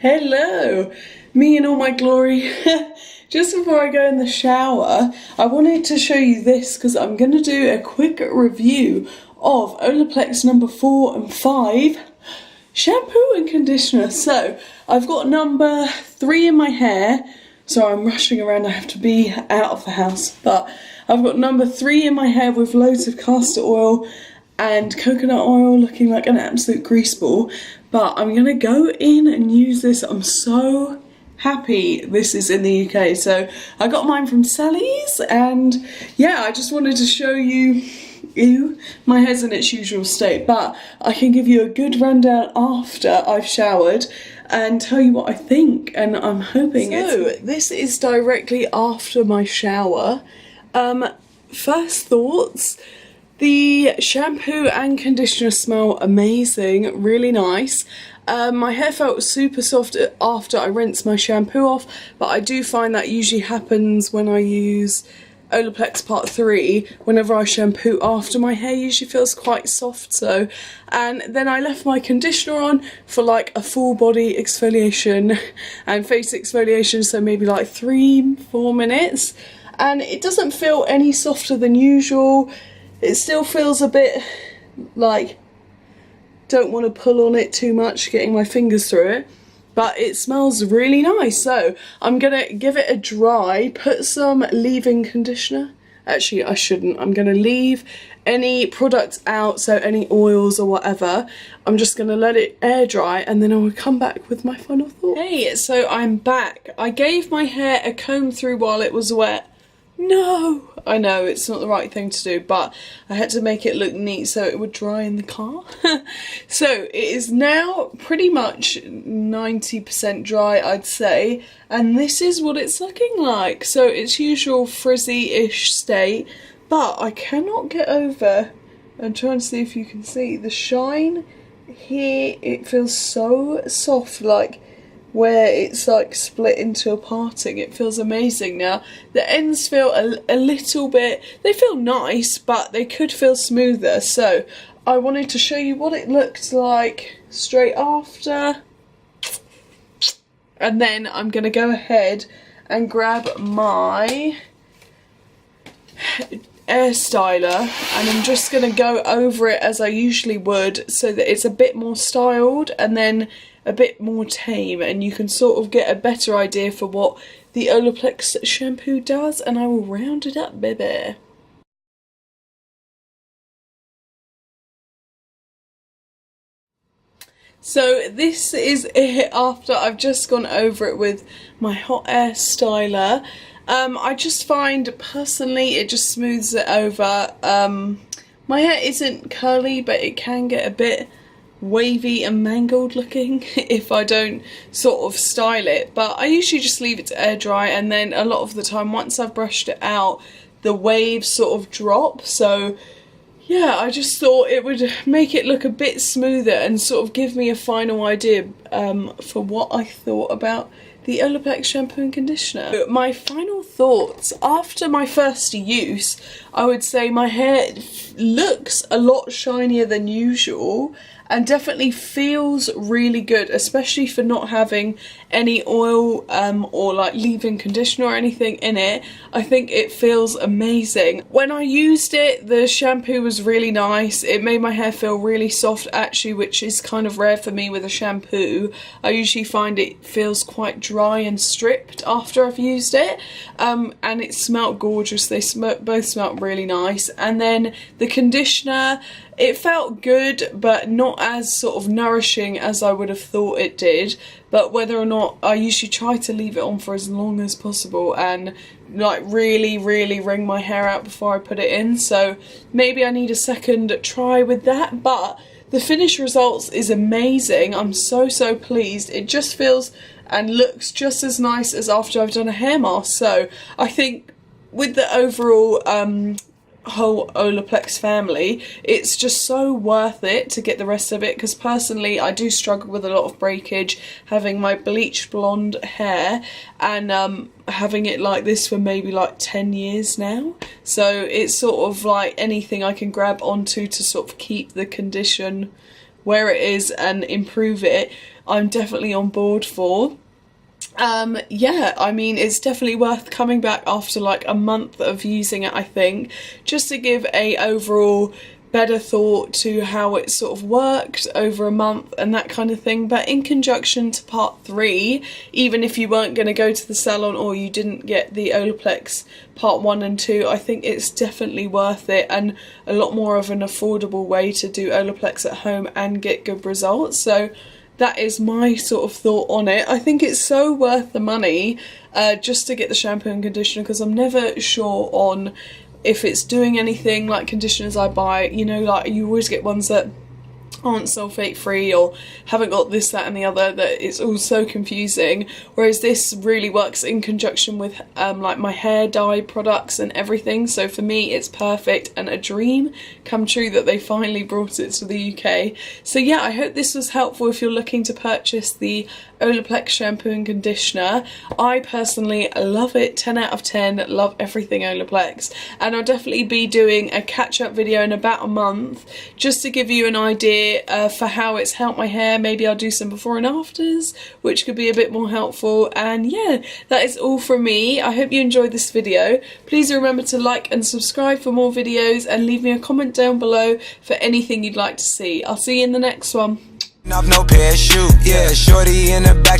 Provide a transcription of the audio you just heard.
Hello, me in all my glory. Just before I go in the shower, I wanted to show you this because I'm going to do a quick review of Olaplex number 4 and 5 shampoo and conditioner. So I've got number 3 in my hair, so I'm rushing around, I have to be out of the house, but I've got number 3 in my hair with loads of castor oil and coconut oil looking like an absolute grease ball. But I'm gonna go in and use this. I'm so happy this is in the UK. So I got mine from Sally's, and yeah, I just wanted to show you, my hair's in its usual state, but I can give you a good rundown after I've showered and tell you what I think, and I'm hoping this is directly after my shower. First thoughts. The shampoo and conditioner smell amazing, really nice. My hair felt super soft after I rinsed my shampoo off, but I do find that usually happens when I use Olaplex Part 3. Whenever I shampoo after, my hair usually feels quite soft. So, and then I left my conditioner on for like a full body exfoliation and face exfoliation, so maybe like 3-4 minutes, and it doesn't feel any softer than usual. It still feels a bit like, don't want to pull on it too much, getting my fingers through it, but it smells really nice. So I'm gonna give it a dry, put some leave-in conditioner. Actually, I shouldn't. I'm gonna leave any products out, so any oils or whatever. I'm just gonna let it air dry, and then I will come back with my final thoughts. Hey, so I'm back. I gave my hair a comb through while it was wet. No! I know, it's not the right thing to do, but I had to make it look neat so it would dry in the car. So it is now pretty much 90% dry, I'd say, and this is what it's looking like. So it's usual frizzy-ish state, but I cannot get over, I'm trying to see if you can see, the shine here. It feels so soft, like where it's like split into a parting. It feels amazing. Now the ends feel a little bit, they feel nice, but they could feel smoother, so I wanted to show you what it looked like straight after, and then I'm gonna go ahead and grab my air styler, and I'm just gonna go over it as I usually would, so that it's a bit more styled and then a bit more tame, and you can sort of get a better idea for what the Olaplex shampoo does, and I will round it up, baby. So this is it after I've just gone over it with my hot air styler. I just find personally it just smooths it over. My hair isn't curly, but it can get a bit wavy and mangled looking if I don't sort of style it, but I usually just leave it to air dry, and then a lot of the time once I've brushed it out, the waves sort of drop. So yeah, I just thought it would make it look a bit smoother and sort of give me a final idea for what I thought about the Olaplex shampoo and conditioner. So my final thoughts after my first use, I would say my hair looks a lot shinier than usual and definitely feels really good, especially for not having any oil or like leave-in conditioner or anything in it. I think it feels amazing. When I used it, the shampoo was really nice. It made my hair feel really soft actually, which is kind of rare for me with a shampoo. I usually find it feels quite dry and stripped after I've used it, and it smelled gorgeous. They both smelled really nice. And then the conditioner, it felt good, but not as sort of nourishing as I would have thought it did. But whether or not, I usually try to leave it on for as long as possible and like really wring my hair out before I put it in. So maybe I need a second try with that, but the finished results is amazing. I'm so pleased. It just feels and looks just as nice as after I've done a hair mask. So I think with the overall whole Olaplex family, it's just so worth it to get the rest of it, because personally I do struggle with a lot of breakage, having my bleached blonde hair and having it like this for maybe like 10 years now. So it's sort of like anything I can grab onto to sort of keep the condition where it is and improve it, I'm definitely on board for. Yeah, I mean, it's definitely worth coming back after like a month of using it, I think, just to give a overall better thought to how it sort of worked over a month and that kind of thing. But in conjunction to part 3, even if you weren't going to go to the salon or you didn't get the Olaplex part 1 and 2, I think it's definitely worth it and a lot more of an affordable way to do Olaplex at home and get good results. So that is my sort of thought on it. I think it's so worth the money just to get the shampoo and conditioner, because I'm never sure on if it's doing anything like conditioners I buy. You know, like you always get ones that aren't sulfate free or haven't got this, that and the other, that it's all so confusing, whereas this really works in conjunction with like my hair dye products and everything. So for me it's perfect and a dream come true that they finally brought it to the UK. So yeah, I hope this was helpful if you're looking to purchase the Olaplex shampoo and conditioner. I personally love it, 10 out of 10, love everything Olaplex, and I'll definitely be doing a catch-up video in about a month just to give you an idea for how it's helped my hair. Maybe I'll do some before and afters, which could be a bit more helpful. And yeah, that is all from me. I hope you enjoyed this video. Please remember to like and subscribe for more videos, and leave me a comment down below for anything you'd like to see. I'll see you in the next one. Off no parachute, yeah, shorty in the back.